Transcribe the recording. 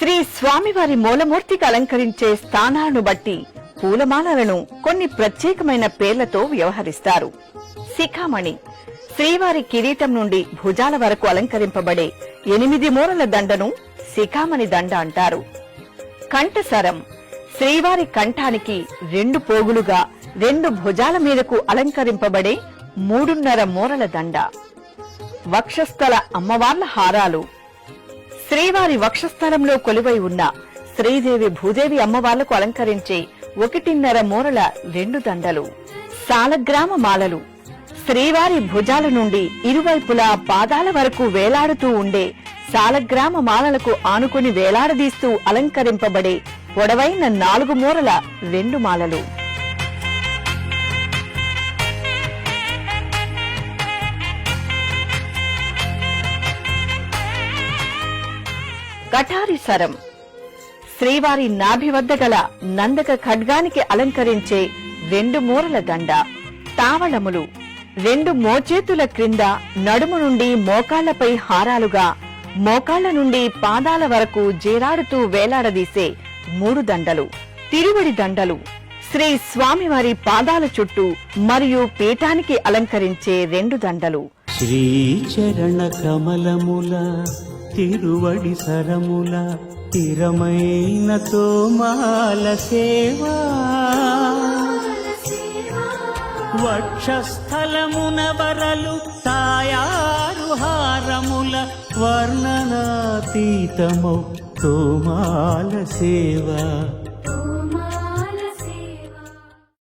శ్రీ స్వామివారి మూలమూర్తికి అలంకరించే స్థానాలను బట్టి పూలమాలలను కొన్ని ప్రత్యేకమైన పేర్లతో వ్యవహరిస్తారు. శిఖామణి శ్రీవారి కిరీటం నుండి భుజాల వరకు అలంకరింపబడే 8 మూరల దండను శిఖామణి దండ అంటారు. కంఠసరం శ్రీవారి కంఠానికి 2 పోగులుగా 2 భుజాల మీదకు అలంకరింపబడే 3.5 మూరల దండ. వక్షస్థల అమ్మవార్ల హారాలు శ్రీవారి వక్షస్థలంలో కొలువై ఉన్న శ్రీదేవి భూదేవి అమ్మవార్లకు అలంకరించే 1.5 మూరల 2 దండలు. సాలగ్రామ మాలలు శ్రీవారి భుజాల నుండి ఇరువైపులా పాదాల వరకు వేలాడుతూ ఉండే సాలగ్రామ మాలలకు ఆనుకుని వేలాడదీస్తూ అలంకరింపబడే పొడవైన 4 మూరల 2 మాలలు. కఠారి సరం శ్రీవారి నాభి వద్ద గల నందక ఖడ్గానికి అలంకరించే 2 మూరల దండ. తావళములు 2 మోచేతుల క్రింద నడుము నుండి మోకాళ్లపై హారాలుగా, మోకాళ్ల నుండి పాదాల వరకు జీరాడుతూ వేలాడదీసే 3 దండలు. తిరువడి దండలు శ్రీ స్వామివారి పాదాల చుట్టూ మరియు పీఠానికి అలంకరించే 2 దండలు. శ్రీచరణ కమలముల తిరువడి సరముల తిరమైన తోమాల సేవా వక్షస్థలమున వరలు తాయారు హారముల వర్ణనాతీతము తోమాల సేవా.